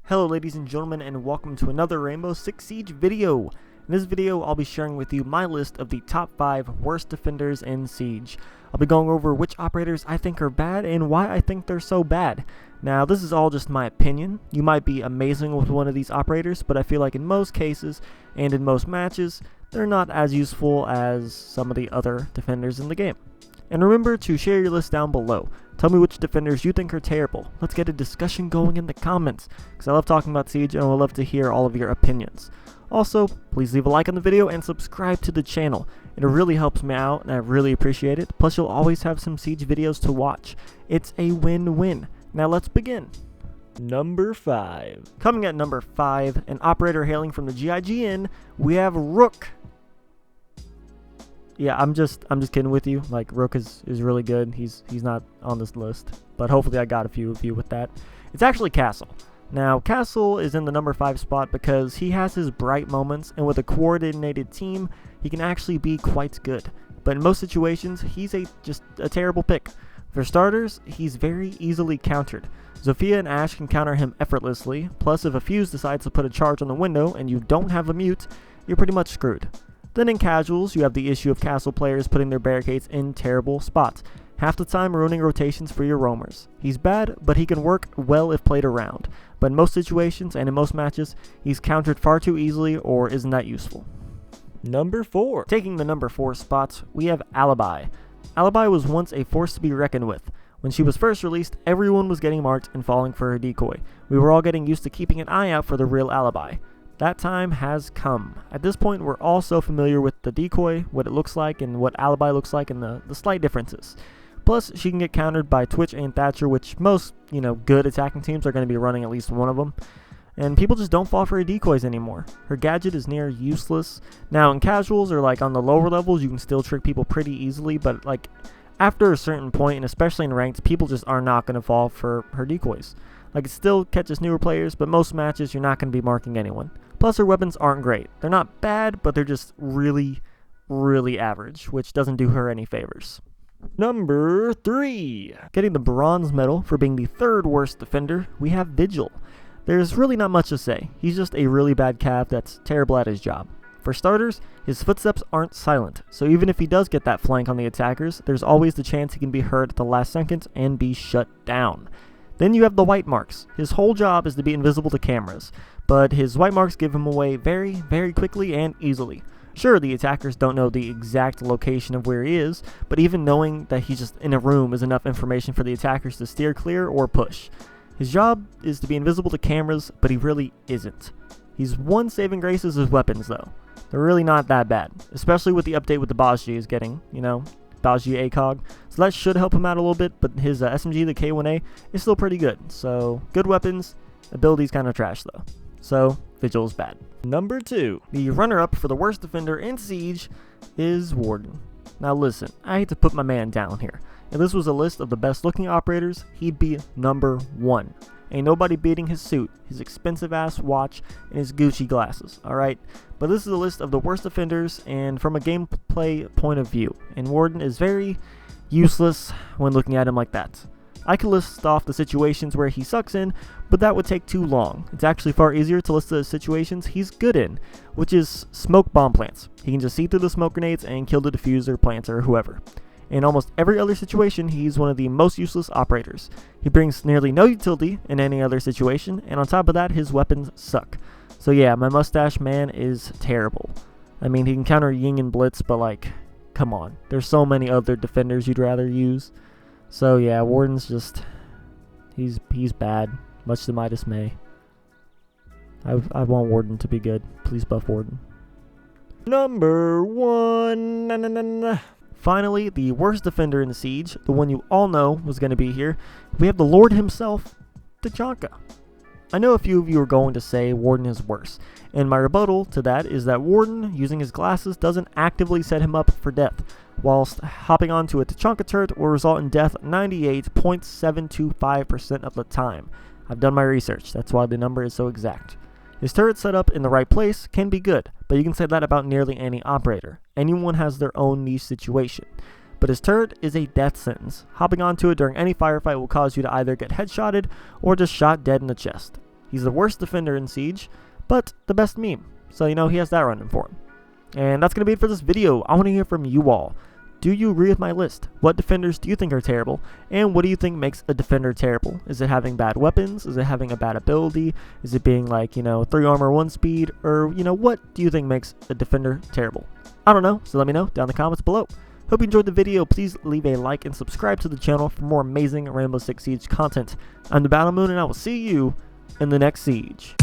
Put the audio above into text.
Hello ladies and gentlemen, and welcome to another Rainbow Six Siege video. In this video, I'll be sharing with you my list of the top 5 worst defenders in Siege. I'll be going over which operators I think are bad and why I think they're so bad. Now, this is all just my opinion. You might be amazing with one of these operators, but I feel like in most cases and in most matches, they're not as useful as some of the other defenders in the game. And remember to share your list down below. Tell me which defenders you think are terrible. Let's get a discussion going in the comments, because I love talking about Siege and I would love to hear all of your opinions. Also, please leave a like on the video and subscribe to the channel. It really helps me out and I really appreciate it. Plus, you'll always have some Siege videos to watch. It's a win-win. Now let's begin. Number 5. Coming at number 5, an operator hailing from the GIGN, we have Rook. Yeah, I'm just kidding with you. Like, Rook is really good. He's not on this list, but hopefully I got a few of you with that. It's actually Castle. Now, Castle is in the number 5 spot because he has his bright moments, and with a coordinated team, he can actually be quite good. But in most situations, he's just a terrible pick. For starters, he's very easily countered. Zofia and Ashe can counter him effortlessly, plus if a Fuse decides to put a charge on the window and you don't have a mute, you're pretty much screwed. Then in casuals, you have the issue of Castle players putting their barricades in terrible spots, half the time ruining rotations for your roamers. He's bad, but he can work well if played around, but in most situations and in most matches, he's countered far too easily or isn't that useful. Number 4. Taking the number 4 spot, we have Alibi. Alibi was once a force to be reckoned with. When she was first released, everyone was getting marked and falling for her decoy. We were all getting used to keeping an eye out for the real Alibi. That time has come. At this point, we're all so familiar with the decoy, what it looks like, and what Alibi looks like, and the slight differences. Plus, she can get countered by Twitch and Thatcher, which most, good attacking teams are going to be running at least one of them. And people just don't fall for her decoys anymore. Her gadget is near useless. Now, in casuals or on the lower levels, you can still trick people pretty easily, but after a certain point, and especially in ranked, people just are not going to fall for her decoys. It still catches newer players, but most matches you're not going to be marking anyone. Plus, her weapons aren't great. They're not bad, but they're just really, really average, which doesn't do her any favors. Number 3. Getting the bronze medal for being the 3rd worst defender, we have Vigil. There's really not much to say. He's just a really bad cav that's terrible at his job. For starters, his footsteps aren't silent, so even if he does get that flank on the attackers, there's always the chance he can be heard at the last second and be shut down. Then you have the white marks. His whole job is to be invisible to cameras, but his white marks give him away very, very quickly and easily. Sure, the attackers don't know the exact location of where he is, but even knowing that he's just in a room is enough information for the attackers to steer clear or push. His job is to be invisible to cameras, but he really isn't. His one saving grace is his weapons, though. They're really not that bad, especially with the update with the Bajie is getting, Bajie ACOG, so that should help him out a little bit, but his SMG, the K1A, is still pretty good. So, good weapons, ability's kind of trash though. So, Vigil is bad. Number 2, the runner-up for the worst defender in Siege is Warden. Now listen, I hate to put my man down here. If this was a list of the best looking operators, he'd be number 1. Ain't nobody beating his suit, his expensive ass watch, and his Gucci glasses, alright? But this is a list of the worst offenders and from a gameplay point of view, and Warden is very useless when looking at him like that. I could list off the situations where he sucks in, but that would take too long. It's actually far easier to list the situations he's good in, which is smoke bomb plants. He can just see through the smoke grenades and kill the diffuser, planter, or whoever. In almost every other situation, he's one of the most useless operators. He brings nearly no utility in any other situation, and on top of that, his weapons suck. So yeah, my mustache man is terrible. I mean, he can counter Ying and Blitz, but come on. There's so many other defenders you'd rather use. So yeah, Warden's just, he's bad, much to my dismay. I want Warden to be good. Please buff Warden. Number 1. Finally, the worst defender in the Siege, the one you all know was going to be here, we have the Lord himself, Tachanka. I know a few of you are going to say Warden is worse, and my rebuttal to that is that Warden, using his glasses, doesn't actively set him up for death, whilst hopping onto a Tachanka turret will result in death 98.725% of the time. I've done my research, that's why the number is so exact. His turret set up in the right place can be good, but you can say that about nearly any operator. Anyone has their own niche situation. But his turret is a death sentence. Hopping onto it during any firefight will cause you to either get headshotted or just shot dead in the chest. He's the worst defender in Siege, but the best meme. So, you know, he has that running for him. And that's going to be it for this video. I want to hear from you all. Do you agree with my list? What defenders do you think are terrible? And what do you think makes a defender terrible? Is it having bad weapons? Is it having a bad ability? Is it being like, you know, 3 armor, 1 speed? Or, you know, what do you think makes a defender terrible? I don't know, so let me know down in the comments below. Hope you enjoyed the video. Please leave a like and subscribe to the channel for more amazing Rainbow Six Siege content. I'm the Battle Moon, and I will see you in the next Siege.